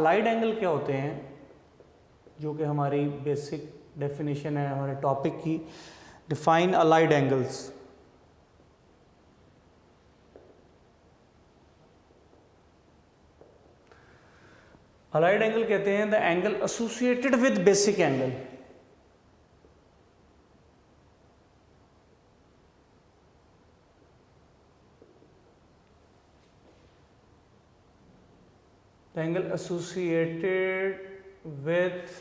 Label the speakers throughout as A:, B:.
A: Allied angle क्या होते हैं, जो कि हमारी बेसिक डेफिनेशन है हमारे टॉपिक की। Define allied angles. Allied angle कहते हैं the angle associated with basic angle. The angle associated with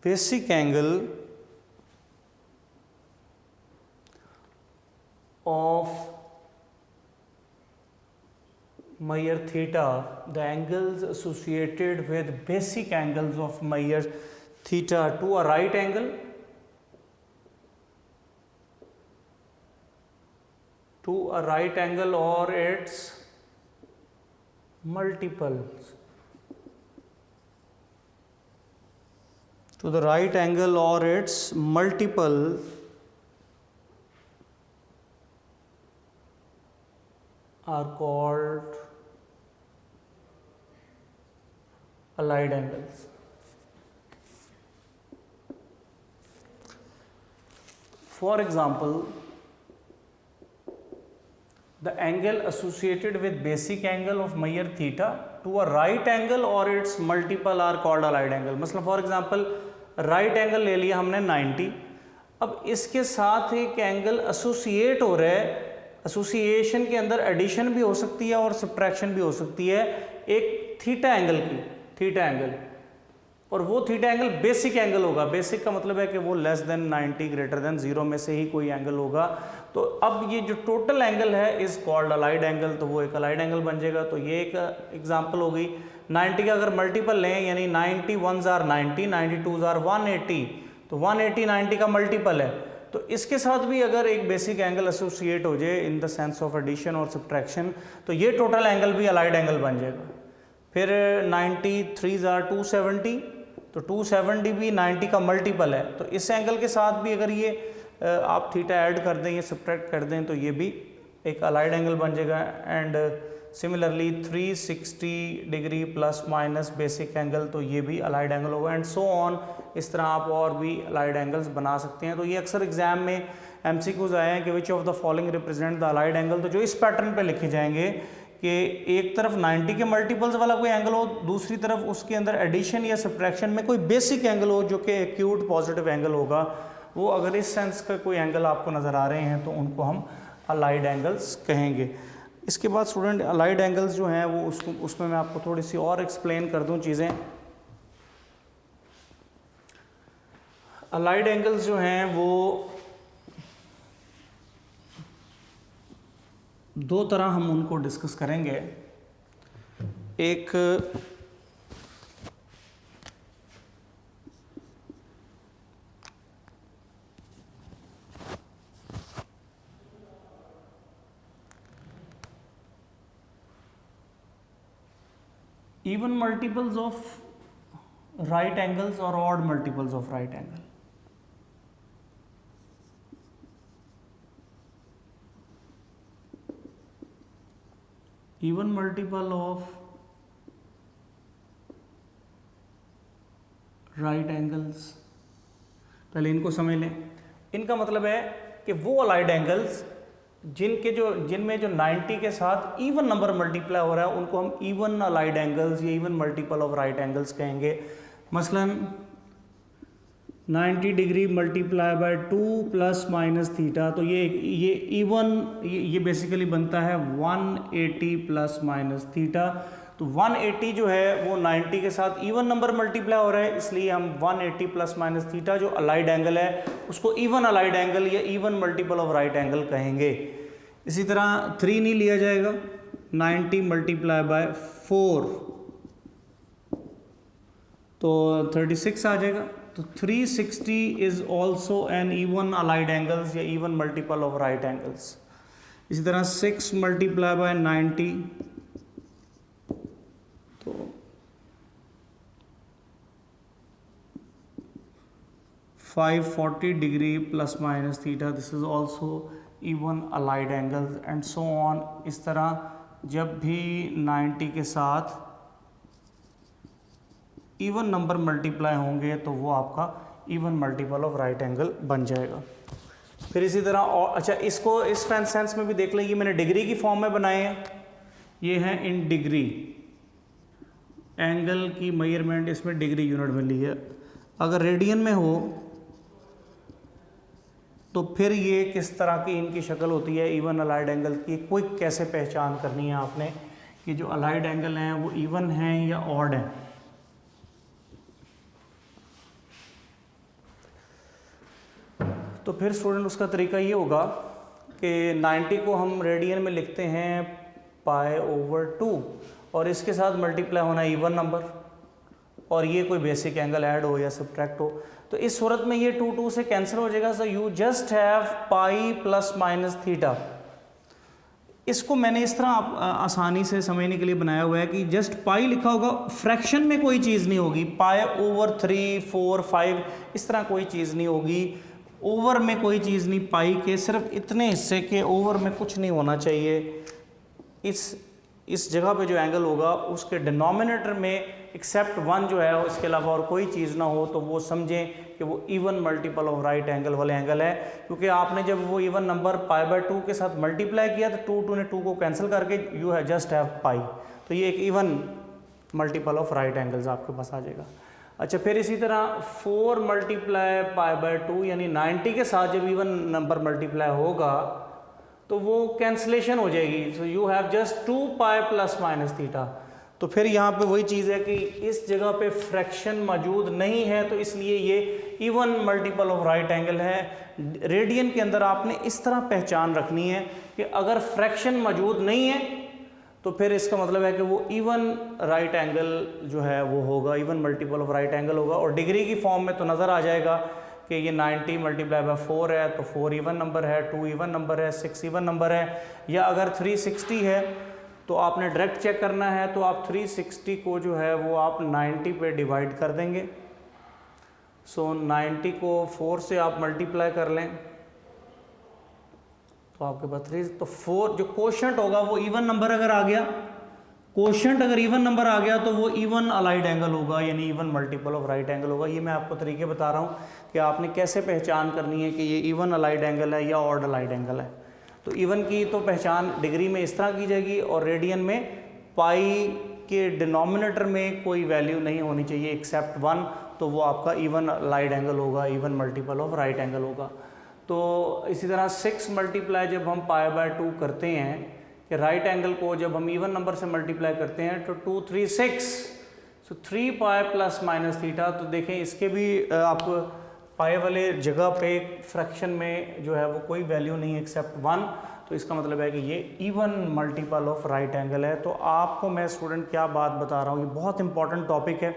A: basic angle of Meyer theta, the angles associated with basic angles of Meyer theta to a right angle, or its multiples, to the right angle or its multiple are called allied angles. For example, the angle associated with basic angle of Meyer theta to a right angle or its multiple are called allied angle. मतलब for example right angle ले लिया हमने 90, अब इसके साथ एक angle associate हो रहा है, एसोसिएशन के अंदर एडिशन भी हो सकती है और सब्ट्रैक्शन भी हो सकती है एक थीटा एंगल की, थीटा एंगल, और वो थीटा एंगल बेसिक एंगल होगा। बेसिक का मतलब है कि वो लेस देन 90 ग्रेटर देन 0 में से ही कोई एंगल होगा। तो अब ये जो टोटल एंगल है इज कॉल्ड अलाइड एंगल, तो वो एक अलाइड एंगल बन जाएगा। तो ये एक एग्जांपल हो गई। 90 का अगर मल्टीपल लें यानी 90 1s are 90, 92s are 180, तो 180 90 का मल्टीपल है। तो इसके साथ भी अगर एक बेसिक एंगल एसोसिएट हो जाए in the sense of addition और सब्ट्रैक्शन, तो ये टोटल एंगल भी अलाइड एंगल बन जाएगा। फिर 93s are 270, तो 270 भी 90 का मल्टीपल है। तो इस एंगल के साथ भी अगर ये आप थीटा ऐड कर दें या सब्ट्रैक्ट कर दें तो ये भी एक अलाइड एंगल बन जाएगा। And similarly 360 degree plus minus basic angle, तो ये भी अलाइड एंगल होगा। एंड सो ऑन, इस तरह आप और भी अलाइड एंगल्स बना सकते हैं। तो ये अक्सर एग्जाम में MCQs आए हैं कि which of the following represent the allied angle, तो जो इस पैटर्न पे लिखे जाएंगे कि एक तरफ 90 के मल्टीपल्स वाला कोई एंगल हो, दूसरी तरफ उसके अंदर एडिशन या सब्ट्रैक्शन में कोई बेसिक एंगल हो जो कि एक्यूट पॉजिटिव एंगल होगा। वो अगर इस सेंस का कोई एंगल आपको नज़र आ रहे हैं तो उनको हम अलाइड एंगल्स कहेंगे। इसके बाद स्टूडेंट अलाइड एंगल्स जो हैं वो उसमें मैं आपको थोड़ी सी और एक्सप्लेन कर दूं चीज़ें। अलाइड एंगल्स जो हैं वो दो तरह हम उनको डिस्कस करेंगे। एक even multiples of right angles or odd multiples of right angle। even multiple of right angles, पहले इनको समझ लें। इनका मतलब है कि वो अलाइड एंगल्स जिनमें जो 90 के साथ इवन नंबर मल्टीप्लाई हो रहा है उनको हम इवन अलाइड एंगल्स या even multiple of right angles कहेंगे। मसलन 90 degree multiply by 2 plus minus theta, तो ये इवन ये बेसिकली बनता है 180 प्लस माइनस थीटा। तो 180 जो है वो 90 के साथ इवन नंबर मल्टीप्लाई हो रहा है, इसलिए हम 180 प्लस माइनस थीटा जो अलाइड एंगल है उसको इवन अलाइड एंगल या even multiple of right angle कहेंगे। इसी तरह 3 नहीं लिया जाएगा, 90 मल्टीप्लाई बाय 4 तो 36 आ जाएगा। तो 360 is also an even allied angles या even multiple of right angles. इसी तरह 6 मल्टीप्लाई बाय 90 तो 540 degree plus minus theta, this is also even allied angles and so on. इस तरह जब भी 90 के साथ इवन नंबर मल्टीप्लाई होंगे तो वो आपका even multiple of right angle बन जाएगा। फिर इसी तरह और अच्छा, इसको इस सेंस में भी देख लें, ये मैंने डिग्री की फॉर्म में बनाए हैं, ये हैं इन डिग्री, एंगल की मेजरमेंट इसमें डिग्री यूनिट में ली है। अगर रेडियन में हो तो फिर ये किस तरह की इनकी शक्ल होती है इवन अलाइड एंगल की, क्विक कैसे पहचान करनी है आपने कि जो अलाइड एंगल हैं वो इवन हैं या ऑड हैं। तो फिर स्टूडेंट उसका तरीका ये होगा कि 90 को हम रेडियन में लिखते हैं π/2 और इसके साथ मल्टीप्लाई होना इवन नंबर और ये कोई बेसिक एंगल ऐड हो या सब्ट्रैक्ट हो, तो इस सूरत में ये 2 से कैंसिल हो जाएगा। So you just have pi plus minus theta. इसको मैंने इस तरह आसानी से समझने के लिए बनाया हुआ है कि जस्ट पाई लिखा होगा, फ्रैक्शन में कोई चीज़ नहीं होगी, π/3, 4, 5 इस तरह कोई चीज़ नहीं होगी, ओवर में कोई चीज़ नहीं, पाई के सिर्फ इतने हिस्से के ओवर में कुछ नहीं होना चाहिए। इस जगह पे जो एंगल होगा उसके डिनोमिनेटर में एक्सेप्ट 1 जो है उसके अलावा और कोई चीज़ ना हो तो वो समझें कि वो even multiple of right angle वाले एंगल है, क्योंकि आपने जब वो इवन नंबर π/2 के साथ मल्टीप्लाई किया तो 2 ने 2 को कैंसिल करके यू है जस्ट हैव पाई, तो ये एक even multiple of right angles आपके पास आ जाएगा। अच्छा, फिर इसी तरह 4 मल्टीप्लाई π/2 यानी 90 के साथ जब इवन नंबर मल्टीप्लाई होगा तो वो कैंसलेशन हो जाएगी। So you have just 2π plus minus theta. तो फिर यहाँ पे वही चीज़ है कि इस जगह पे फ्रैक्शन मौजूद नहीं है तो इसलिए ये even multiple of right angle है। रेडियन के अंदर आपने इस तरह पहचान रखनी है कि अगर फ्रैक्शन मौजूद नहीं है तो फिर इसका मतलब है कि वो इवन राइट एंगल जो है वो होगा, even multiple of right angle होगा। और डिग्री की फॉर्म में तो नज़र आ जाएगा कि ये 90 मल्टीप्लाई बाय 4 है तो 4 इवन नंबर है, 2 इवन नंबर है, 6 इवन नंबर है। या अगर 360 है तो आपने डायरेक्ट चेक करना है तो आप 360 को जो है वो आप 90 पे डिवाइड कर देंगे। सो 90 को 4 से आप मल्टीप्लाई कर लें तो आपके पास 3, तो 4 जो कोशेंट होगा वो इवन नंबर अगर आ गया, कोशेंट अगर इवन नंबर आ गया तो वो इवन अलाइड एंगल होगा, यानी even multiple of right angle होगा। ये मैं आपको तरीके बता रहा हूँ कि आपने कैसे पहचान करनी है कि ये इवन अलाइड एंगल है या ऑड अलाइड एंगल है। तो इवन की तो पहचान डिग्री में इस तरह की जाएगी और रेडियन में पाई के डिनोमिनेटर में कोई वैल्यू नहीं होनी चाहिए एक्सेप्ट 1, तो वो आपका इवन अलाइड एंगल होगा, even multiple of right angle होगा। तो इसी तरह 6 मल्टीप्लाई जब हम π/2 करते हैं कि राइट एंगल को जब हम इवन नंबर से मल्टीप्लाई करते हैं तो 2, 3, 6, सो 3π प्लस माइनस थीटा। तो देखें इसके भी आपको पाई वाले जगह पे फ्रैक्शन में जो है वो कोई वैल्यू नहीं एक्सेप्ट 1, तो इसका मतलब है कि ये even multiple of right angle है। तो आपको मैं स्टूडेंट क्या बात बता रहा हूँ, ये बहुत इंपॉर्टेंट टॉपिक है।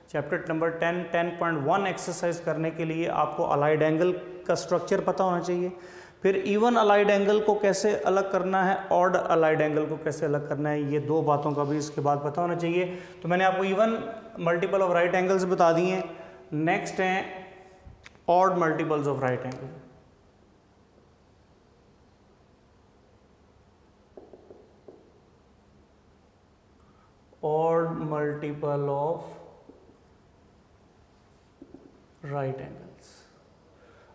A: चैप्टर नंबर 10.1 एक्सरसाइज करने के लिए आपको अलाइड एंगल का स्ट्रक्चर पता होना चाहिए, फिर इवन अलाइड एंगल को कैसे अलग करना है, ऑड अलाइड एंगल को कैसे अलग करना है, ये 2 बातों का भी इसके बाद पता होना चाहिए। तो मैंने आपको even multiple of right angles बता दिए हैं। नेक्स्ट हैं odd multiples of right angle. Odd multiple of right angles.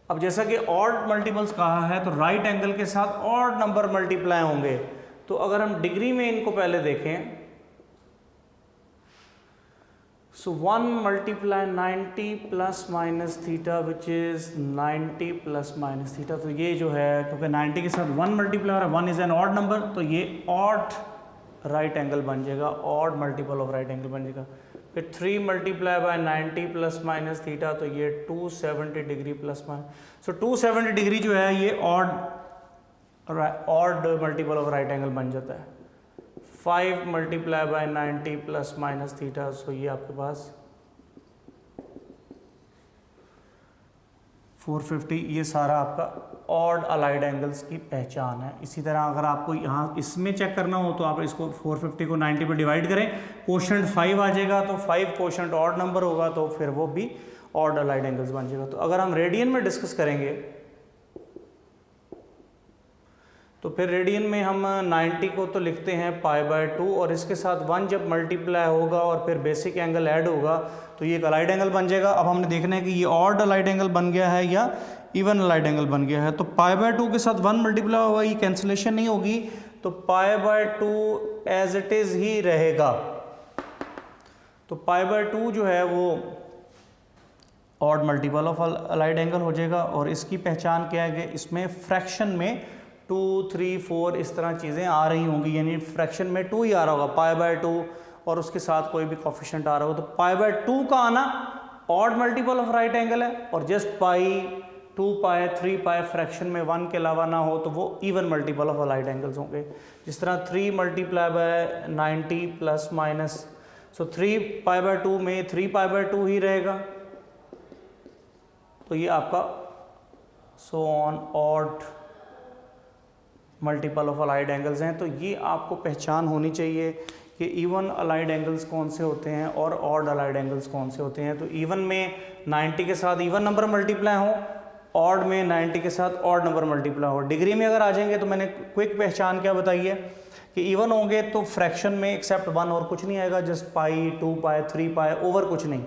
A: अब जैसा कि ऑड मल्टीपल्स कहा है तो राइट एंगल के साथ ऑड नंबर मल्टीप्लाई होंगे। तो अगर हम डिग्री में इनको पहले देखें, सो 1 multiply 90 plus minus theta which is 90 plus minus theta. तो ये जो है क्योंकि 90 के साथ 1 मल्टीप्लाई हो रहा है, 1 इज एन ऑड नंबर, तो ये ऑड राइट एंगल बन जाएगा, odd multiple of right angle बन जाएगा। फिर 3 multiply by 90 plus minus theta, तो ये 270 degree plus minus. So 270 degree जो है ये odd multiple of right angle बन जाता है। 5 multiply by 90 plus minus theta, so ये आपके पास 450। ये सारा आपका ऑड अलाइड एंगल्स की पहचान है। इसी तरह अगर आपको यहाँ इसमें चेक करना हो तो आप इसको 450 को 90 पे डिवाइड करें, कोशेंट 5 आ जाएगा, तो 5 कोशेंट ऑड नंबर होगा तो फिर वो भी ऑड अलाइड एंगल्स बन जाएगा। तो अगर हम रेडियन में डिस्कस करेंगे तो फिर रेडियन में हम 90 को तो लिखते हैं π/2 और इसके साथ 1 जब मल्टीप्लाई होगा और फिर बेसिक एंगल ऐड होगा तो ये एक अलाइड एंगल बन जाएगा। अब हमने देखना है कि ये ऑड अलाइड एंगल बन गया है या इवन अलाइड एंगल बन गया है। तो π/2 के साथ 1 मल्टीप्लाई होगा, ये कैंसिलेशन नहीं होगी, तो π/2 एज इट इज ही रहेगा। तो π/2 जो है वो odd multiple of allied angle हो जाएगा। और इसकी पहचान क्या है कि इसमें फ्रैक्शन में 2, 3, 4 इस तरह चीज़ें आ रही होंगी, यानी फ्रैक्शन में 2 ही आ रहा होगा π/2 और उसके साथ कोई भी कोफिशिएंट आ रहा होगा। तो π/2 का आना odd multiple of right angle है, और जस्ट पाई, 2π, 3π फ्रैक्शन में 1 के अलावा ना हो तो वो even multiple of allied angles होंगे। जिस तरह 3 मल्टीप्लाई बाय 90 प्लस माइनस, सो 3π/2 में 3π/2 ही रहेगा। तो ये आपका so on odd multiple of allied angles हैं। तो ये आपको पहचान होनी चाहिए कि इवन अलाइड एंगल्स कौन से होते हैं और ऑड अलाइड एंगल्स कौन से होते हैं। तो इवन में 90 के साथ इवन नंबर मल्टीप्लाई हो, ऑड में 90 के साथ ऑड नंबर मल्टीप्लाई हो। डिग्री में अगर आ जाएंगे तो मैंने क्विक पहचान क्या बताई है कि इवन होंगे तो फ्रैक्शन में एक्सेप्ट 1 और कुछ नहीं आएगा, जस्ट पाई, 2π, 3π, ओवर कुछ नहीं।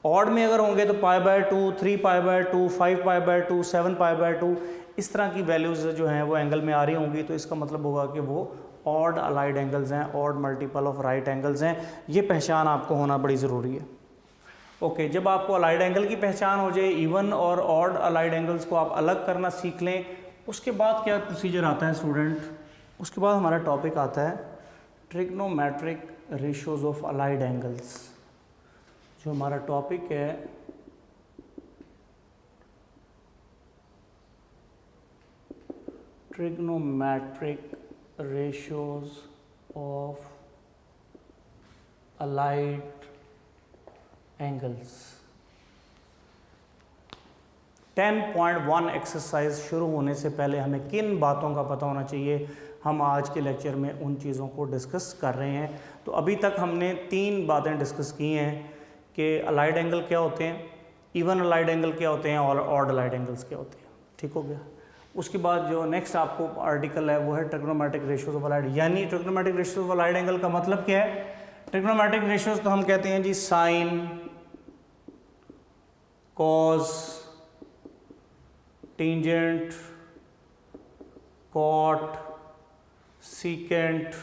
A: ऑड में अगर होंगे तो π/2, 3π/2, 5π/2, 7π/2 इस तरह की वैल्यूज़ जो हैं वो एंगल में आ रही होंगी। तो इसका मतलब होगा कि वो ऑड अलाइड एंगल्स हैं, odd multiple of right angles हैं। ये पहचान आपको होना बड़ी ज़रूरी है। ओके, जब आपको अलाइड एंगल की पहचान हो जाए, इवन और ऑड अलाइड एंगल्स को आप अलग करना सीख लें, उसके बाद क्या प्रोसीजर आता है स्टूडेंट, उसके बाद हमारा टॉपिक आता है trigonometric ratios of allied angles. जो हमारा टॉपिक है trigonometric ratios of allied angles. 10.1 exercise शुरू होने से पहले हमें किन बातों का पता होना चाहिए, हम आज के लेक्चर में उन चीज़ों को डिस्कस कर रहे हैं। तो अभी तक हमने 3 बातें डिस्कस की हैं कि अलाइड एंगल क्या होते हैं, इवन अलाइड एंगल क्या होते हैं और ऑड अलाइड एंगल्स क्या होते हैं। ठीक हो गया। उसके बाद जो नेक्स्ट आपको आर्टिकल है वो है ट्रिग्नोमेट्रिक रेशियोज ऑफ अलाइड, यानी trigonometric ratios of allied angle का मतलब क्या है। ट्रिग्नोमेट्रिक रेशियोज तो हम कहते हैं जी sine, cos, tangent, cot, secant,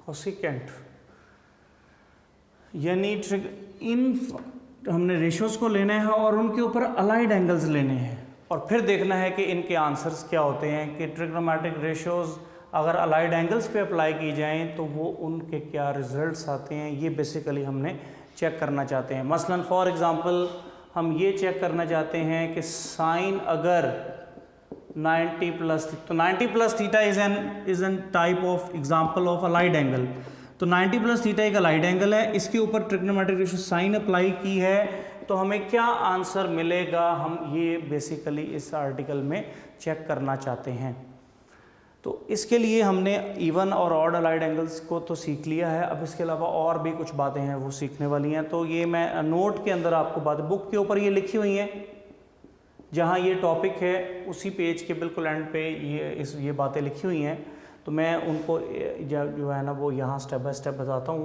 A: cosecant, यानी इन हमने रेशियोज को लेना है और उनके ऊपर अलाइड एंगल्स लेने हैं और फिर देखना है कि इनके आंसर्स क्या होते हैं, कि ट्रिग्नोमेट्रिक रेशियोज अगर अलाइड एंगल्स पे अप्लाई की जाएं तो वो उनके क्या रिजल्ट्स आते हैं, ये बेसिकली हमने चेक करना चाहते हैं। मसलन फॉर एग्जांपल हम ये चेक करना चाहते हैं कि साइन अगर 90 प्लस, तो 90 plus theta is an type of example of allied angle. तो 90 प्लस थीटा एक अलाइड एंगल है, इसके ऊपर ट्रिग्नोमेट्रिक रेशियो साइन अप्लाई की है तो हमें क्या आंसर मिलेगा, हम ये बेसिकली इस आर्टिकल में चेक करना चाहते हैं। तो इसके लिए हमने इवन और ऑड अलाइड एंगल्स को तो सीख लिया है, अब इसके अलावा और भी कुछ बातें हैं वो सीखने वाली हैं। तो ये मैं नोट के अंदर आपको बातें बुक के ऊपर ये लिखी हुई हैं, जहाँ ये टॉपिक है उसी पेज के बिल्कुल एंड पे ये बातें लिखी हुई हैं। तो मैं उनको जो है ना वो यहाँ स्टेप बाय स्टेप बताता हूँ।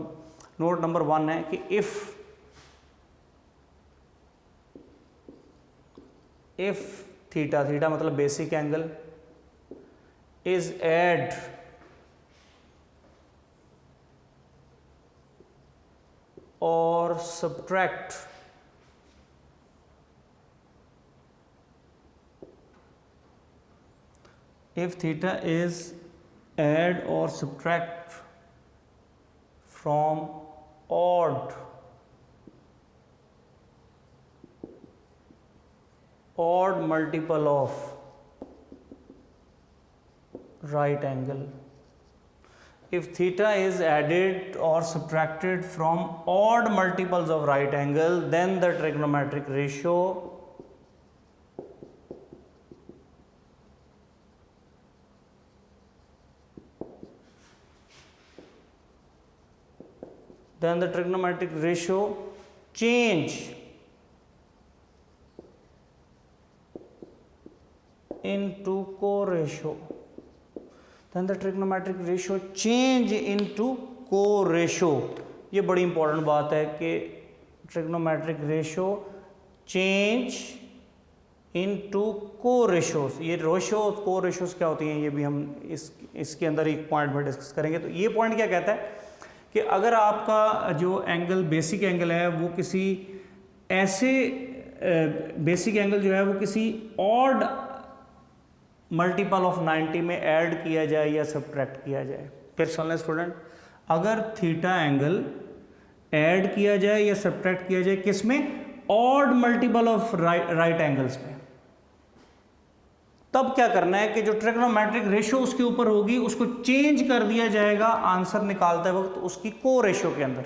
A: नोट नंबर 1 है कि इफ थीटा मतलब basic angle is add or subtract if theta is add or subtract from odd multiple of right angle. If theta is added or subtracted from odd multiples of right angle, then the trigonometric ratio change into co-ratio, then the trigonometric ratio change into co-ratio. ये बड़ी important बात है कि trigonometric ratio change into को-रेशोस. ये ratio और को-रेशोस क्या होती हैं ये भी हम इसके अंदर एक पॉइंट में डिस्कस करेंगे. तो ये पॉइंट क्या कहता है कि अगर आपका जो एंगल बेसिक एंगल है वो किसी ऐसे बेसिक एंगल जो है वो किसी ऑड मल्टीपल ऑफ 90 में ऐड किया जाए या सब्ट्रैक्ट किया जाए. फिर सुन लें स्टूडेंट, अगर थीटा एंगल ऐड किया जाए या सब्ट्रैक्ट किया जाए किस में, odd multiple of right angles में, तब क्या करना है कि जो ट्रिग्नोमेट्रिक रेशो उसके ऊपर होगी उसको चेंज कर दिया जाएगा आंसर निकालते वक्त उसकी को रेशो के अंदर.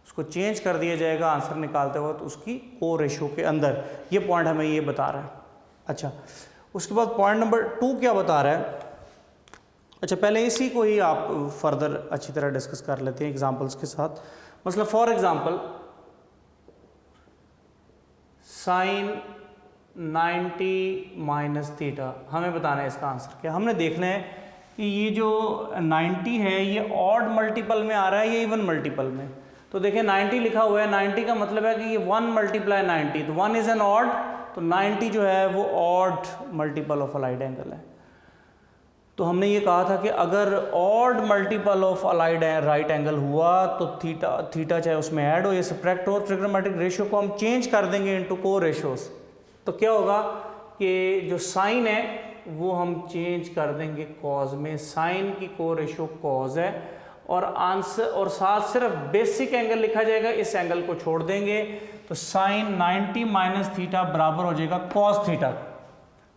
A: उसको चेंज कर दिया जाएगा आंसर निकालते वक्त उसकी को रेशो के अंदर. ये पॉइंट हमें ये बता रहा है. अच्छा, उसके बाद पॉइंट नंबर 2 क्या बता रहा है. अच्छा, पहले इसी को ही आप फर्दर अच्छी तरह डिस्कस कर लेते हैं एग्जांपल्स के साथ. मतलब for example sine 90 minus theta, हमें बताना है इसका आंसर क्या. हमने देखना है कि ये जो 90 है ये ऑड मल्टीपल में आ रहा है या इवन मल्टीपल में. तो देखिए 90 लिखा हुआ है, 90 का मतलब है कि ये 1 मल्टीप्लाई 90, तो 1 इज एन ऑड, तो 90 जो है वो odd multiple of allied angle है. तो हमने ये कहा था कि अगर odd multiple of allied right angle हुआ तो थीटा चाहे उसमें ऐड हो या सब्ट्रैक्ट हो, ट्रिग्नोमेट्रिक रेशियो को हम चेंज कर देंगे इनटू को रेशियोस. तो क्या होगा कि जो साइन है वो हम चेंज कर देंगे कॉज में. साइन की को रेशियो कॉज है और आंसर और साथ सिर्फ बेसिक एंगल लिखा जाएगा, इस एंगल को छोड़ देंगे. तो साइन 90 माइनस थीटा बराबर हो जाएगा कॉस थीटा.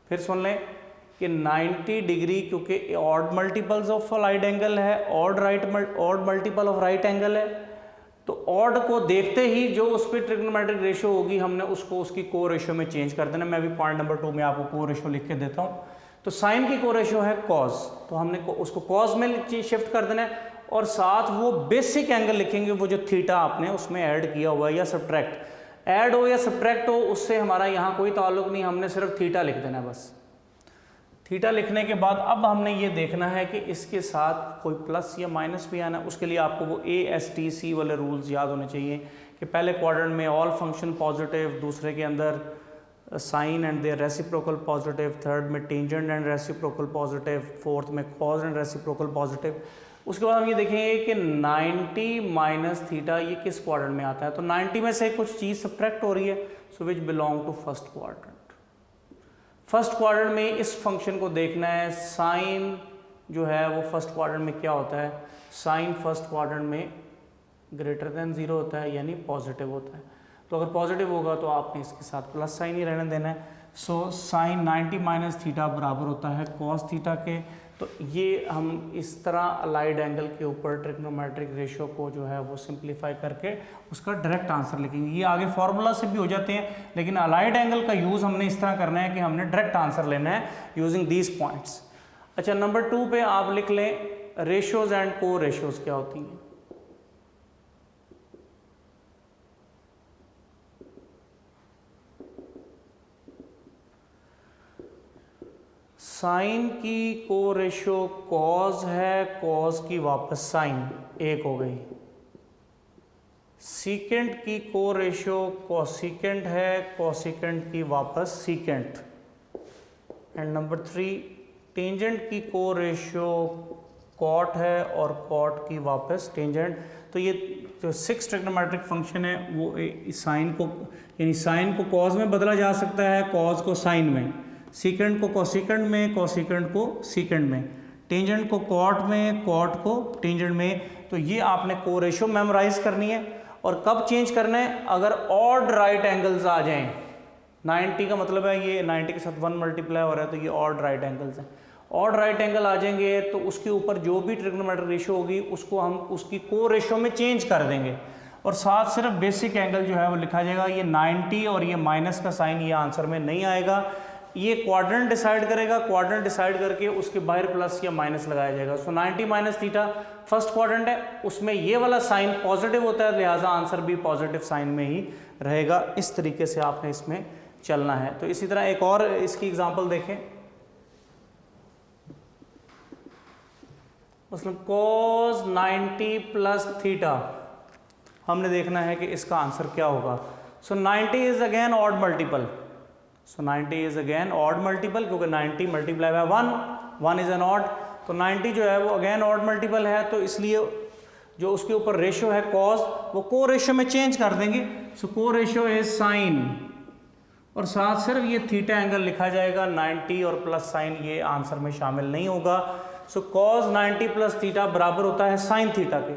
A: फिर सुन लें कि 90 डिग्री क्योंकि odd multiples of allied angle है, odd multiple of right angle है, तो ऑड को देखते ही जो उस पर ट्रिग्नोमेट्रिक रेशियो होगी हमने उसको उसकी को रेशियो में चेंज कर देना. मैं भी पॉइंट नंबर 2 में आपको को रेशियो लिख के देता हूँ. तो साइन की को रेशियो है कॉज, तो हमने उसको कॉज में शिफ्ट कर देना है और साथ वो बेसिक एंगल लिखेंगे वो जो थीटा आपने उसमें ऐड किया हुआ है या सब्ट्रैक्ट. ऐड हो या सब्ट्रैक्ट हो उससे हमारा यहाँ कोई ताल्लुक नहीं, हमने सिर्फ थीटा लिख देना है बस. थीटा लिखने के बाद अब हमने ये देखना है कि इसके साथ कोई प्लस या माइनस भी आना है. उसके लिए आपको वो ASTC वाले रूल्स याद होने चाहिए कि पहले क्वाड्रेंट में ऑल फंक्शन पॉजिटिव, दूसरे के अंदर sine and their reciprocal positive, third में tangent and reciprocal positive, fourth में कॉज एंड रेसिप्रोकल पॉजिटिव. उसके बाद हम ये देखेंगे कि 90 माइनस थीटा ये किस क्वाड्रेंट में आता है. तो 90 में से कुछ चीज़ सब्ट्रैक्ट हो रही है, so which belong to first quadrant. First quadrant में इस फंक्शन को देखना है. साइन जो है वो फर्स्ट क्वाड्रेंट में क्या होता है, साइन फर्स्ट क्वाड्रेंट में ग्रेटर देन 0 होता है यानी पॉजिटिव होता है. तो अगर पॉजिटिव होगा तो आपने इसके साथ प्लस साइन ही रहने देना है. सो साइन 90 माइनस थीटा बराबर होता है कॉस थीटा के. तो ये हम इस तरह अलाइड एंगल के ऊपर ट्रिग्नोमेट्रिक रेशियो को जो है वो सिंप्लीफाई करके उसका डायरेक्ट आंसर लिखेंगे. ये आगे फार्मूला से भी हो जाते हैं, लेकिन अलाइड एंगल का यूज़ हमने इस तरह करना है कि हमने डायरेक्ट आंसर लेना है यूजिंग दीज पॉइंट्स. अच्छा, नंबर 2 पे आप लिख लें रेशियोज एंड को रेशियोज क्या होती हैं. साइन की को रेशियो कॉज है, कॉज की वापस साइन, एक हो गई. सीकेंट की को रेशियो कोसिकेंट है, कोसिकेंट की वापस सीकेंट. एंड नंबर 3 टेंजेंट की को रेशियो कॉट है और कॉट की वापस टेंजेंट. तो ये जो 6 ट्रिग्नोमेट्रिक फंक्शन है वो साइन को यानी साइन को कॉज में बदला जा सकता है, कॉज को साइन में, सीकेंट को कोसिकेंट में, कोसिकेंट को सीकेंट में, टेंजेंट को कॉट में, कॉट को टेंजेंट में. तो ये आपने को रेशियो मेमोराइज करनी है. और कब चेंज करना है, अगर ऑड राइट एंगल्स आ जाएं. 90 का मतलब है ये 90 के साथ 1 मल्टीप्लाई हो रहा है तो ये ऑड राइट एंगल्स हैं. ऑड राइट एंगल आ जाएंगे तो उसके ऊपर जो भी ट्रिग्नोमेट्रिक रेशियो होगी उसको हम उसकी को रेशियो में चेंज कर देंगे और साथ सिर्फ बेसिक एंगल जो है वो लिखा जाएगा. ये 90 और ये माइनस का साइन ये आंसर में नहीं आएगा. ये क्वाड्रेंट डिसाइड करेगा, क्वाड्रेंट डिसाइड करके उसके बाहर प्लस या माइनस लगाया जाएगा. सो 90 माइनस थीटा फर्स्ट क्वाड्रेंट है, उसमें ये वाला साइन पॉजिटिव होता है, लिहाजा आंसर भी पॉजिटिव साइन में ही रहेगा. इस तरीके से आपने इसमें चलना है. तो इसी तरह एक और इसकी एग्जांपल देखें. मतलब cos 90 प्लस थीटा, हमने देखना है कि इसका आंसर क्या होगा। सो 90 is again odd multiple, so 90 is again odd multiple, क्योंकि 90 multiply by 1 is an odd, तो 90 जो है वो अगेन ऑड मल्टीपल है, तो इसलिए जो उसके ऊपर रेशियो है cos, वो को रेशियो में चेंज कर देंगे। सो को रेशियो इज साइन, और साथ सिर्फ ये थीटा एंगल लिखा जाएगा, 90 और प्लस साइन ये आंसर में शामिल नहीं होगा। सो cos 90 प्लस थीटा बराबर होता है साइन थीटा के।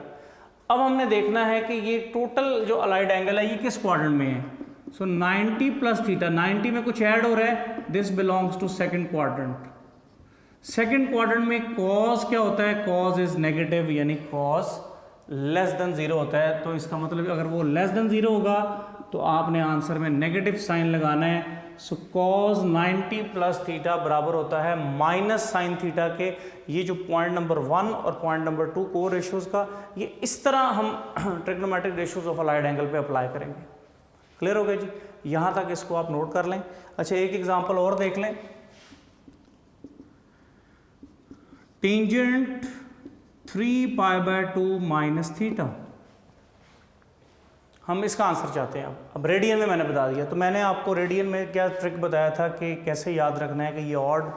A: अब हमने देखना है कि ये टोटल जो अलाइड एंगल है ये किस क्वाड्रेंट में है। सो 90 प्लस थीटा, 90 में कुछ ऐड हो रहा है, this belongs to second quadrant. Second quadrant में cos क्या होता है, cos इज नेगेटिव, यानी cos लेस देन 0 होता है। तो इसका मतलब अगर वो लेस देन 0 होगा तो आपने आंसर में नेगेटिव साइन लगाना है। सो cos 90 प्लस थीटा बराबर होता है माइनस साइन थीटा के। ये जो पॉइंट नंबर 1 और पॉइंट नंबर 2 को रेशियोज का, ये इस तरह हम trigonometric ratios of allied angle पे अप्लाई करेंगे। क्लियर हो गया जी, यहाँ तक इसको आप नोट कर लें। अच्छा, एक एग्जांपल और देख लें। टेंजेंट 3π/2 माइनस थीटा, हम इसका आंसर चाहते हैं। अब रेडियन में मैंने बता दिया, तो मैंने आपको रेडियन में क्या ट्रिक बताया था कि कैसे याद रखना है कि ये odd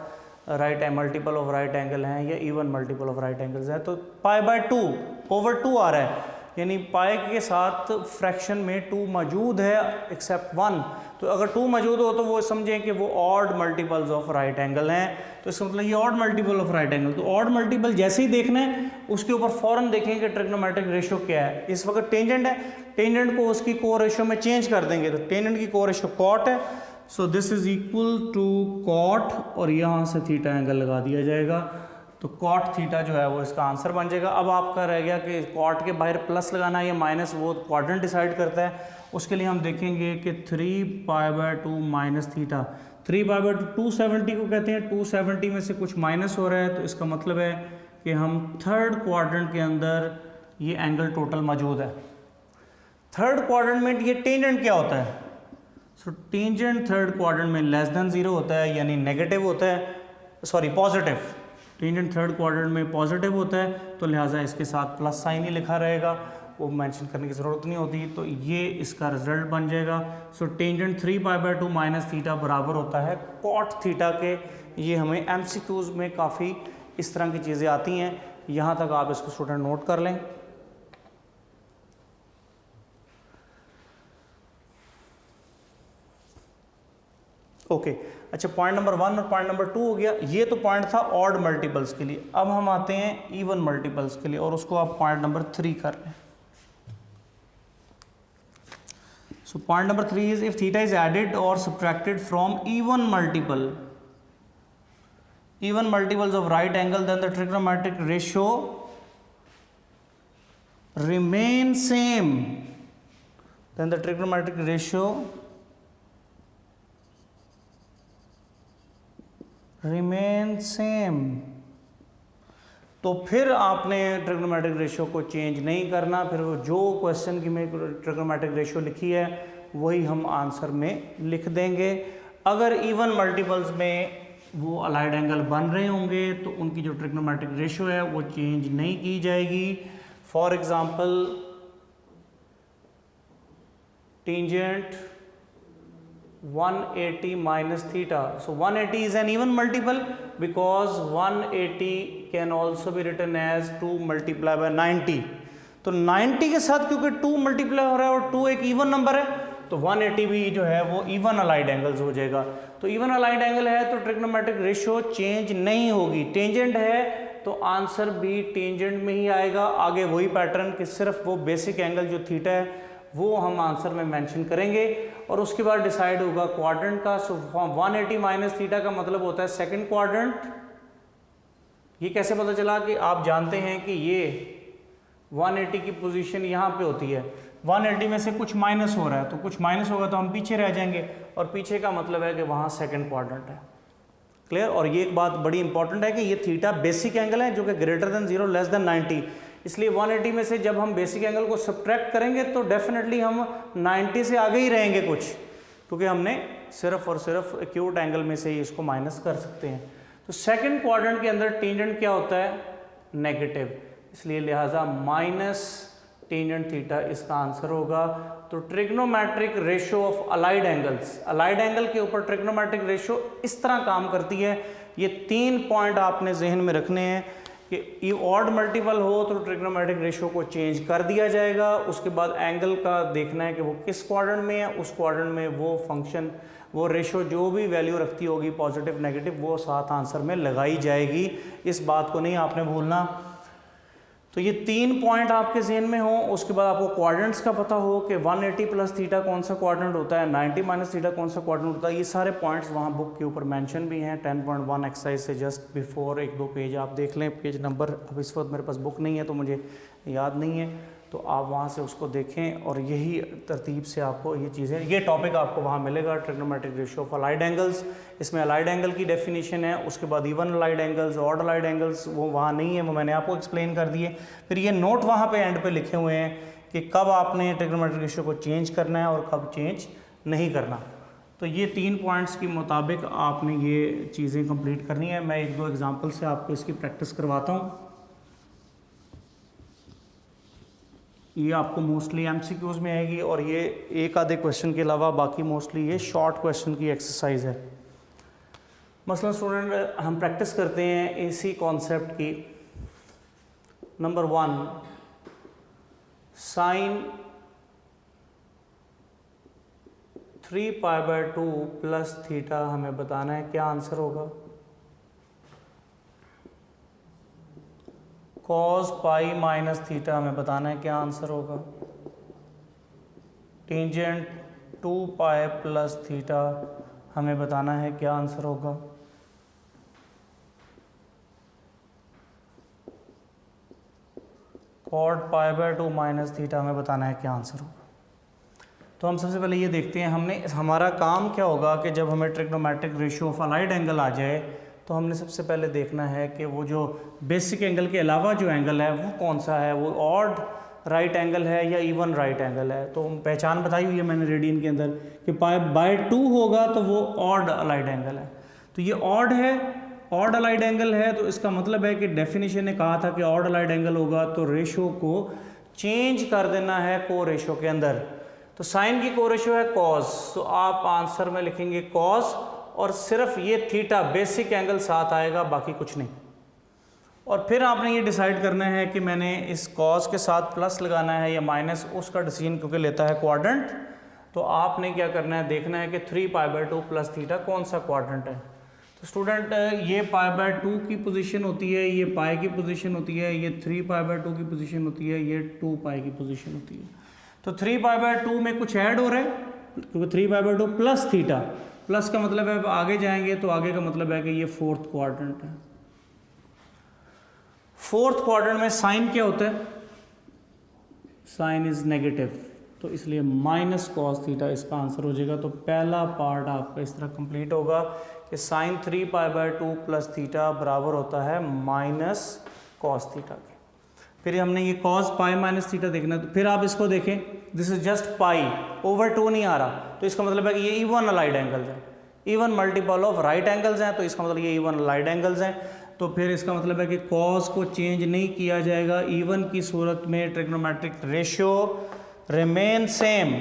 A: right multiple of right angle हैं या even multiple of right angles हैं। तो π/2 ओवर 2 आ रहा है, यानी पाई के साथ फ्रैक्शन में 2 मौजूद है एक्सेप्ट 1। तो अगर 2 मौजूद हो तो वो समझें कि वो odd multiples of right angle हैं। तो इसका मतलब ये odd multiple of right angle, तो ऑड मल्टीपल जैसे ही देखना है उसके ऊपर फौरन देखेंगे कि ट्रिग्नोमेट्रिक रेशियो क्या है। इस वक्त टेंजेंट है, टेंजेंट को उसकी को रेशियो में चेंज कर देंगे, तो टेंजेंट की को रेशियो कॉट है। So this is equal to cot, और यहाँ से थीटा एंगल लगा दिया जाएगा, तो कॉट थीटा जो है वो इसका आंसर बन जाएगा। अब आपका रह गया कि कॉट के बाहर प्लस लगाना है या माइनस, वो क्वाड्रेंट डिसाइड करता है। उसके लिए हम देखेंगे कि 3π/2 माइनस थीटा, 3π/2 270 को कहते हैं, 270 में से कुछ माइनस हो रहा है, तो इसका मतलब है कि हम थर्ड क्वाड्रेंट के अंदर ये एंगल टोटल मौजूद है। थर्ड क्वाड्रेंट में ये टेंजेंट क्या होता है, सो टेंजेंट थर्ड क्वाड्रेंट में लेस देन 0 होता है, यानी नेगेटिव होता है, sorry positive. Tangent third quadrant में पॉजिटिव होता है, तो लिहाजा इसके साथ प्लस साइन ही लिखा रहेगा, वो मेंशन करने की ज़रूरत नहीं होती। तो ये इसका रिजल्ट बन जाएगा। सो टेंजेंट 3π/2 माइनस थीटा बराबर होता है कॉट थीटा के। ये हमें एमसीक्यूज में काफ़ी इस तरह की चीज़ें आती हैं, यहाँ तक आप इसको स्टूडेंट नोट कर लें। ओके अच्छा, पॉइंट नंबर 1 और पॉइंट नंबर 2 हो गया। ये तो पॉइंट था ऑड मल्टीपल्स के लिए। अब हम आते हैं इवन मल्टीपल्स के लिए, और उसको आप पॉइंट नंबर 3 कर रहे हैं। So point number 3 is if theta is added और subtracted from even multiples of right angle, then the trigonometric ratio remain same, then the trigonometric ratio remain same. तो फिर आपने ट्रिग्नोमेट्रिक रेशियो को change नहीं करना, फिर वो जो क्वेश्चन की में ट्रिग्नोमेट्रिक रेशियो लिखी है वही हम आंसर में लिख देंगे। अगर इवन मल्टीपल्स में वो अलाइड एंगल बन रहे होंगे तो उनकी जो ट्रिग्नोमेट्रिक रेशियो है वो चेंज नहीं की जाएगी। For example tangent 180 minus theta. So 180 is an even multiple because 180 can also be written as 2 multiplied by 90. तो 90 के साथ क्योंकि 2 मल्टीप्लाई हो रहा है और 2 एक इवन नंबर है, तो 180 भी जो है वो इवन अलाइड एंगल्स हो जाएगा। तो इवन अलाइड एंगल है तो ट्रिग्नोमेट्रिक रेशियो चेंज नहीं होगी। टेंजेंट है तो आंसर भी टेंजेंट में ही आएगा। आगे वही पैटर्न कि सिर्फ वो बेसिक एंगल जो थीटा है वो हम आंसर में मेंशन करेंगे, और उसके बाद डिसाइड होगा क्वाड्रेंट का। सो 180 माइनस थीटा का मतलब होता है सेकंड क्वाड्रेंट। ये कैसे पता चला कि आप जानते हैं कि ये 180 की पोजीशन यहाँ पे होती है, 180 में से कुछ माइनस हो रहा है, तो कुछ माइनस होगा तो हम पीछे रह जाएंगे, और पीछे का मतलब है कि वहाँ सेकंड क्वाड्रेंट है। क्लियर। और ये एक बात बड़ी इंपॉर्टेंट है कि ये थीटा बेसिक एंगल है जो कि ग्रेटर देन 0 लेस देन 90, इसलिए 180 में से जब हम बेसिक एंगल को सब्ट्रैक्ट करेंगे तो डेफिनेटली हम 90 से आगे ही रहेंगे कुछ, क्योंकि हमने सिर्फ और सिर्फ एक्यूट एंगल में से ही इसको माइनस कर सकते हैं। तो सेकंड क्वाड्रेंट के अंदर टेंजेंट क्या होता है, नेगेटिव, इसलिए लिहाजा माइनस टेंजेंट थीटा इसका आंसर होगा। तो trigonometric ratio of allied angles, allied angle के ऊपर ट्रिग्नोमेट्रिक रेशियो इस तरह काम करती है। ये 3 पॉइंट आपने जहन में रखने हैं कि ये ऑड मल्टीपल हो तो ट्रिग्नोमेट्रिक रेशियो को चेंज कर दिया जाएगा। उसके बाद एंगल का देखना है कि वो किस क्वाड्रेंट में है, उस क्वाड्रेंट में वो फंक्शन, वो रेशियो जो भी वैल्यू रखती होगी पॉजिटिव नेगेटिव, वो साथ आंसर में लगाई जाएगी। इस बात को नहीं आपने भूलना। तो ये 3 पॉइंट आपके जहन में हो। उसके बाद आपको क्वाड्रेंट्स का पता हो कि 180 प्लस थीटा कौन सा क्वाड्रेंट होता है, 90 माइनस थीटा कौन सा क्वाड्रेंट होता है। ये सारे पॉइंट्स वहाँ बुक के ऊपर मेंशन भी हैं। 10.1 एक्सरसाइज से जस्ट बिफोर 1-2 पेज आप देख लें। पेज नंबर अब इस वक्त मेरे पास बुक नहीं है तो मुझे याद नहीं है, तो आप वहाँ से उसको देखें और यही तरतीब से आपको ये चीज़ें, ये टॉपिक आपको वहाँ मिलेगा, trigonometric ratio of allied angles. इसमें अलाइड एंगल की डेफिनेशन है, उसके बाद even allied angles, odd allied angles, वो वहाँ नहीं है, वो मैंने आपको एक्सप्लेन कर दिए। फिर ये नोट वहाँ पे एंड पे लिखे हुए हैं कि कब आपने ट्रिग्नोमेट्रिक रेशियो को चेंज करना है और कब चेंज नहीं करना। तो ये 3 पॉइंट्स के मुताबिक आपने ये चीज़ें कंप्लीट करनी है। मैं 1-2 एग्जाम्पल से आपको इसकी प्रैक्टिस करवाता हूँ। ये आपको मोस्टली एमसीक्यूज में आएगी और ये एक आधे क्वेश्चन के अलावा बाकी मोस्टली ये शॉर्ट क्वेश्चन की एक्सरसाइज है। मसलन स्टूडेंट हम प्रैक्टिस करते हैं इसी कॉन्सेप्ट की। नंबर 1, साइन 3π/2 प्लस थीटा हमें बताना है, क्या आंसर होगा। cos पाई माइनस थीटा हमें बताना है, क्या आंसर होगा। टेंजेंट 2π प्लस थीटा हमें बताना है, क्या आंसर होगा। cot π/2 माइनस थीटा हमें बताना है, क्या आंसर होगा। तो हम सबसे पहले ये देखते हैं, हमने हमारा काम क्या होगा कि जब हमें trigonometric ratio of allied angle आ जाए तो हमने सबसे पहले देखना है कि वो जो बेसिक एंगल के अलावा जो एंगल है वो कौन सा है, वो ऑड राइट एंगल है या इवन राइट एंगल है। तो पहचान बताई हुई है मैंने रेडियन के अंदर कि π/2 होगा तो वो ऑड अलाइड एंगल है। तो ये ऑड है, ऑड अलाइड एंगल है, तो इसका मतलब है कि डेफिनेशन ने कहा था कि ऑड अलाइड एंगल होगा तो रेशो को चेंज कर देना है को रेशो के अंदर। तो साइन की को रेशो है कॉस, तो आप आंसर में लिखेंगे कॉस और सिर्फ ये थीटा बेसिक एंगल साथ आएगा, बाकी कुछ नहीं। और फिर आपने ये डिसाइड करना है कि मैंने इस कॉस के साथ प्लस लगाना है या माइनस, उसका डिसीजन क्योंकि लेता है क्वाड्रेंट। तो आपने क्या करना है, देखना है कि 3π/2 प्लस थीटा कौन सा क्वाड्रेंट है। तो स्टूडेंट ये π/2 की पोजीशन होती है, ये पाई की पोजीशन होती है, ये 3π/2 की पोजीशन होती है, ये 2π की पोजीशन होती है। तो 3π/2 में कुछ ऐड हो रहा है क्योंकि 3π/2 प्लस थीटा, प्लस का मतलब है आगे जाएंगे तो आगे का मतलब है कि ये 4th क्वाड्रेंट है। 4th क्वाड्रेंट में साइन क्या होता है, साइन इज नेगेटिव, तो इसलिए माइनस कॉस थीटा इसका आंसर हो जाएगा। तो पहला पार्ट आपका इस तरह कंप्लीट होगा कि साइन 3π/2 प्लस थीटा बराबर होता है माइनस कॉस थीटा के। फिर हमने ये कॉस पाई माइनस थीटा देखना है, तो फिर आप इसको देखें, this is just pi, over 2 नहीं आ रहा, तो इसका मतलब है कि ये इवन अलाइड एंगल्स हैं, even multiple of right angles हैं, तो इसका मतलब ये इवन अलाइड एंगल्स हैं। तो फिर इसका मतलब है कि कॉस को चेंज नहीं किया जाएगा, इवन की सूरत में trigonometric ratio remain same,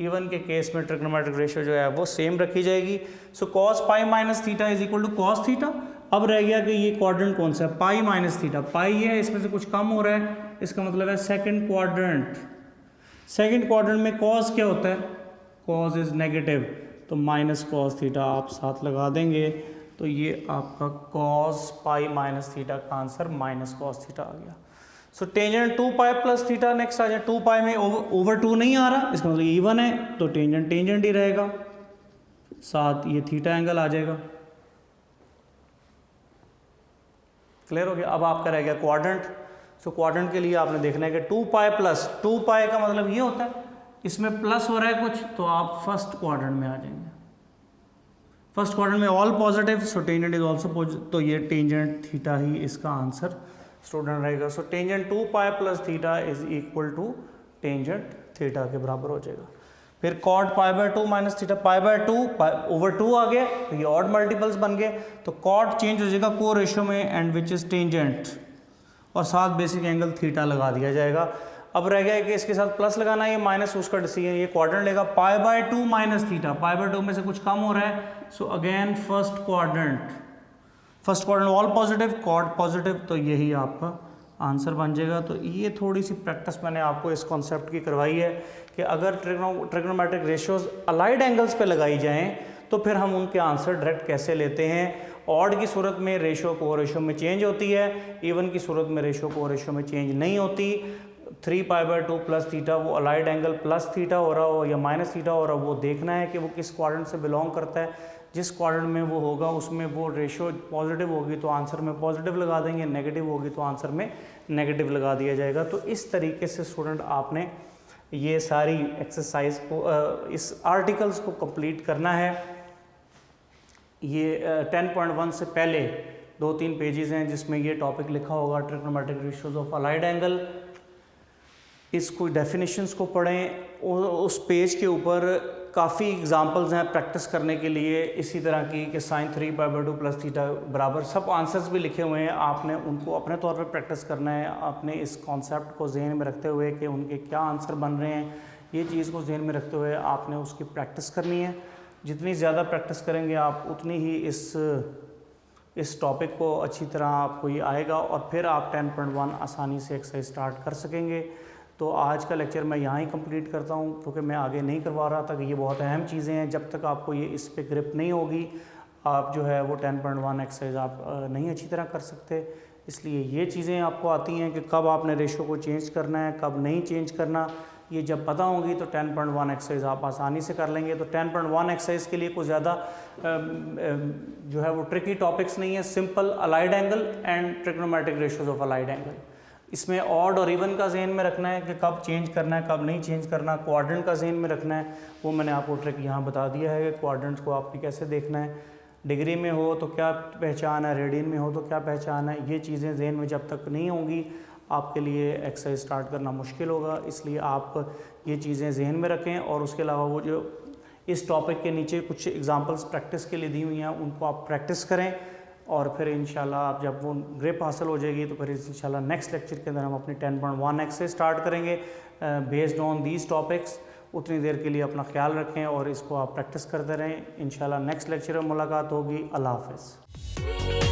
A: even के केस में ट्रिग्नोमेट्रिक रेशियो जो है वो सेम रखी जाएगी। So cos pi minus theta is equal to cos theta. अब रह गया कि ये क्वाड्रेंट कौन सा है, पाई माइनस थीटा, पाई है इसमें से कुछ कम हो रहा है, इसका मतलब है सेकंड क्वाड्रेंट। सेकंड क्वाड्रेंट में कॉस क्या होता है, कॉस इज नेगेटिव, तो माइनस कॉस थीटा आप साथ लगा देंगे, तो ये आपका कॉस पाई माइनस थीटा का आंसर माइनस कॉस थीटा आ गया। So tangent 2π plus theta next आ जाए, 2π में ओवर 2 नहीं आ रहा, इसका मतलब इवन है, तो टेंजेंट टेंजेंट ही रहेगा, साथ ये थीटा एंगल आ जाएगा। क्लियर हो गया। अब आपका रह गया क्वाड्रेंट। सो क्वाड्रेंट के लिए आपने देखना है कि 2π प्लस, 2π का मतलब ये होता है इसमें प्लस हो रहा है कुछ, तो आप फर्स्ट क्वाड्रेंट में आ जाएंगे। फर्स्ट क्वाड्रेंट में all positive, so tangent is also positive, तो ये टेंजेंट थीटा ही इसका आंसर स्टूडेंट रहेगा। So tangent 2π plus theta is equal to tangent theta के बराबर हो जाएगा। फिर कॉट π/2 माइनस थीटा, π/2 ओवर 2 आ गया, तो ये ऑड मल्टीपल्स बन गए, तो कॉट चेंज हो जाएगा को रेशियो में एंड विच इज टेंजेंट, और साथ बेसिक एंगल थीटा लगा दिया जाएगा। अब रह गया कि इसके साथ प्लस लगाना है, ये माइनस उसका डिसीजन, ये क्वाड्रेंट लेगा π/2 माइनस थीटा, π/2 में से कुछ कम हो रहा है। So again first quadrant all positive, quad positive, तो यही आपका आंसर बन जाएगा। तो ये थोड़ी सी प्रैक्टिस मैंने आपको इस कॉन्सेप्ट की करवाई है कि अगर ट्रिग्नोमेट्रिक रेशियोज अलाइड एंगल्स पे लगाई जाएं तो फिर हम उनके आंसर डायरेक्ट कैसे लेते हैं। ऑड की सूरत में रेशो को रेशो में चेंज होती है, इवन की सूरत में रेशो को रेशो में चेंज नहीं होती। 3π/2 प्लस थीटा वो अलाइड एंगल प्लस थीटा हो रहा हो या माइनस थीटा हो रहा हो, वो देखना है कि वो किस क्वाड्रेंट से बिलोंग करता है। जिस क्वाड्रेंट में वो होगा उसमें वो रेशो पॉजिटिव होगी तो आंसर में पॉजिटिव लगा देंगे, नेगेटिव होगी तो आंसर में नेगेटिव लगा दिया जाएगा। तो इस तरीके से स्टूडेंट आपने ये सारी एक्सरसाइज को इस आर्टिकल्स को कंप्लीट करना है। ये 10.1 से पहले 2-3 पेजेस हैं जिसमें ये टॉपिक लिखा होगा, trigonometric ratios of allied angle. इसको डेफिनेशंस को पढ़ें, उस पेज के ऊपर काफ़ी एग्जांपल्स हैं प्रैक्टिस करने के लिए इसी तरह की कि sin 3π/2 प्लस थीटा बराबर, सब आंसर्स भी लिखे हुए हैं। आपने उनको अपने तौर पे प्रैक्टिस करना है, आपने इस कॉन्सेप्ट को जहन में रखते हुए कि उनके क्या आंसर बन रहे हैं, ये चीज़ को जहन में रखते हुए आपने उसकी प्रैक्टिस करनी है। जितनी ज़्यादा प्रैक्टिस करेंगे आप उतनी ही इस टॉपिक को अच्छी तरह आपको ये आएगा और फिर आप 10.1 आसानी से एक्सरसाइज स्टार्ट कर सकेंगे। तो आज का लेक्चर मैं यहाँ ही कंप्लीट करता हूँ क्योंकि मैं आगे नहीं करवा रहा था कि ये बहुत अहम चीज़ें हैं। जब तक आपको ये इस पे ग्रिप नहीं होगी आप जो है वो 10.1 एक्सरसाइज आप नहीं अच्छी तरह कर सकते। इसलिए ये चीज़ें आपको आती हैं कि कब आपने रेशो को चेंज करना है, कब नहीं चेंज करना, ये जब पता होंगी तो 10.1 एक्सरसाइज आप आसानी से कर लेंगे। तो 10.1 एक्सरसाइज के लिए कोई ज़्यादा जो है वो ट्रिकी टॉपिक्स नहीं है, simple allied angle and trigonometric ratios of allied angle. इसमें ऑड और इवन का जहन में रखना है कि कब चेंज करना है, कब नहीं चेंज करना। क्वाड्रेंट का जहन में रखना है, वो मैंने आपको ट्रिक यहाँ बता दिया है कि क्वाड्रेंट्स को आपने कैसे देखना है। डिग्री में हो तो क्या पहचान है, रेडियन में हो तो क्या पहचान है, ये चीज़ें जहन में जब तक नहीं होंगी आपके लिए एक्सरसाइज स्टार्ट करना मुश्किल होगा। इसलिए आप ये चीज़ें जहन में रखें और उसके अलावा वो जो इस टॉपिक के नीचे कुछ एग्जांपल्स प्रैक्टिस के लिए दी हुई हैं उनको आप प्रैक्टिस करें और फिर इंशाल्लाह आप जब वो ग्रिप हासिल हो जाएगी तो फिर इंशाल्लाह नेक्स्ट लेक्चर के अंदर हम अपनी 10.1 एक्सरसाइज स्टार्ट करेंगे बेस्ड ऑन दीज टॉपिक्स। उतनी देर के लिए अपना ख्याल रखें और इसको आप प्रैक्टिस करते रहें। इंशाल्लाह नेक्स्ट लेक्चर में मुलाकात होगी। अल्लाह हाफ़िज़।